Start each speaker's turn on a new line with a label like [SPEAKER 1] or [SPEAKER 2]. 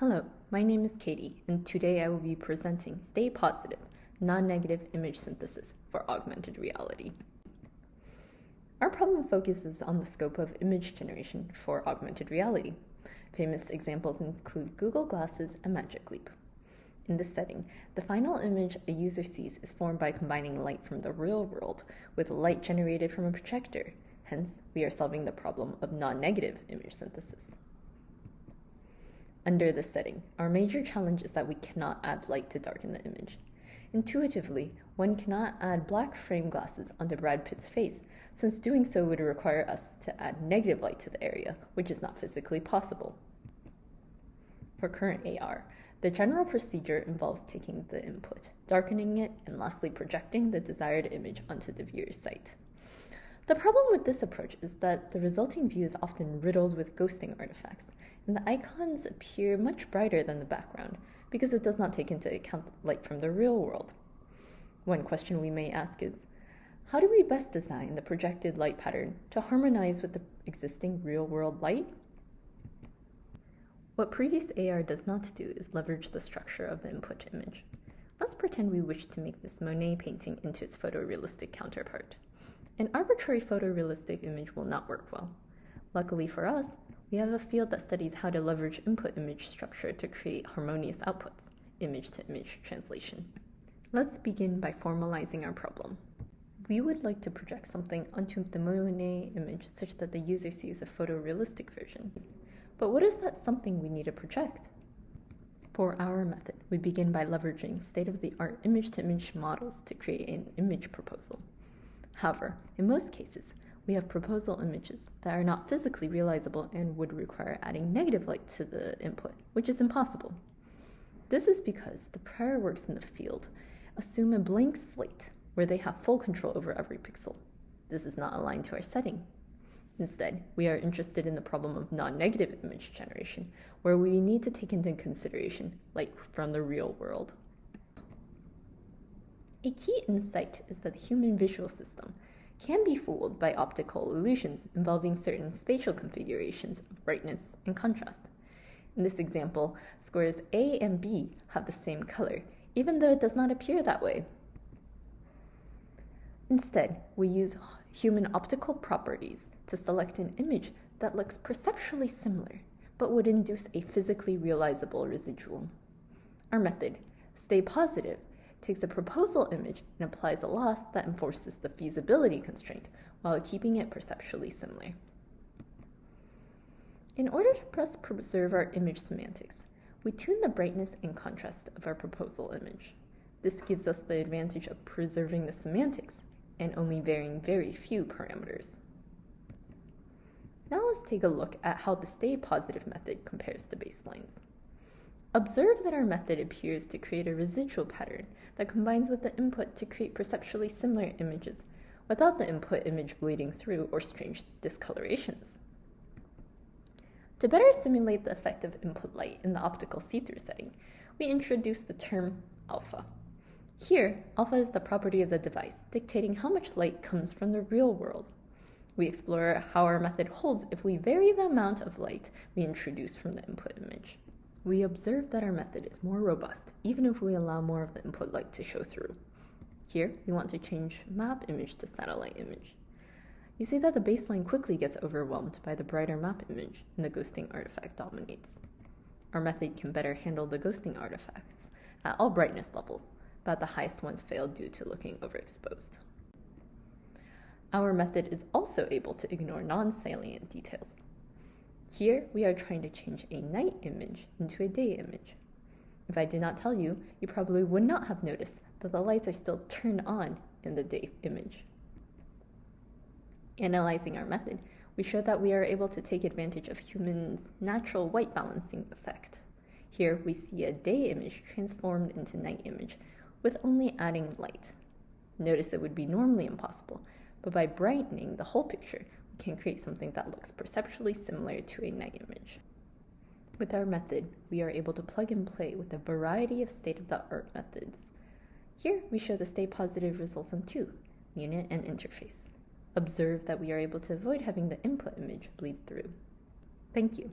[SPEAKER 1] Hello, my name is Katie, and today I will be presenting Stay Positive, Non-Negative Image Synthesis for Augmented Reality. Our problem focuses on the scope of image generation for augmented reality. Famous examples include Google Glasses and Magic Leap. In this setting, the final image a user sees is formed by combining light from the real world with light generated from a projector. Hence, we are solving the problem of non-negative image synthesis. Under this setting, our major challenge is that we cannot add light to darken the image. Intuitively, one cannot add black frame glasses onto Brad Pitt's face, since doing so would require us to add negative light to the area, which is not physically possible. For current AR, the general procedure involves taking the input, darkening it, and lastly projecting the desired image onto the viewer's sight. The problem with this approach is that the resulting view is often riddled with ghosting artifacts, and the icons appear much brighter than the background because it does not take into account light from the real world. One question we may ask is, how do we best design the projected light pattern to harmonize with the existing real-world light? What previous AR does not do is leverage the structure of the input image. Let's pretend we wish to make this Monet painting into its photorealistic counterpart. An arbitrary photorealistic image will not work well. Luckily for us, we have a field that studies how to leverage input image structure to create harmonious outputs, image-to-image translation. Let's begin by formalizing our problem. We would like to project something onto the Monet image such that the user sees a photorealistic version. But what is that something we need to project? For our method, we begin by leveraging state-of-the-art image-to-image models to create an image proposal. However, in most cases, we have proposal images that are not physically realizable and would require adding negative light to the input, which is impossible. This is because the prior works in the field assume a blank slate where they have full control over every pixel. This is not aligned to our setting. Instead, we are interested in the problem of non-negative image generation, where we need to take into consideration light from the real world. A key insight is that the human visual system can be fooled by optical illusions involving certain spatial configurations of brightness and contrast. In this example, squares A and B have the same color, even though it does not appear that way. Instead, we use human optical properties to select an image that looks perceptually similar, but would induce a physically realizable residual. Our method, Stay Positive, takes a proposal image and applies a loss that enforces the feasibility constraint while keeping it perceptually similar. In order to best preserve our image semantics, we tune the brightness and contrast of our proposal image. This gives us the advantage of preserving the semantics and only varying very few parameters. Now let's take a look at how the Stay Positive method compares to baselines. Observe that our method appears to create a residual pattern that combines with the input to create perceptually similar images without the input image bleeding through or strange discolorations. To better simulate the effect of input light in the optical see-through setting, we introduce the term alpha. Here, alpha is the property of the device, dictating how much light comes from the real world. We explore how our method holds if we vary the amount of light we introduce from the input image. We observe that our method is more robust, even if we allow more of the input light to show through. Here, we want to change map image to satellite image. You see that the baseline quickly gets overwhelmed by the brighter map image, and the ghosting artifact dominates. Our method can better handle the ghosting artifacts at all brightness levels, but the highest ones fail due to looking overexposed. Our method is also able to ignore non-salient details. Here, we are trying to change a night image into a day image. If I did not tell you, you probably would not have noticed that the lights are still turned on in the day image. Analyzing our method, we show that we are able to take advantage of humans' natural white balancing effect. Here, we see a day image transformed into night image with only adding light. Notice it would be normally impossible, but by brightening the whole picture, can create something that looks perceptually similar to a night image. With our method, we are able to plug and play with a variety of state-of-the-art methods. Here, we show the Stay Positive results on two, unit and interface. Observe that we are able to avoid having the input image bleed through. Thank you.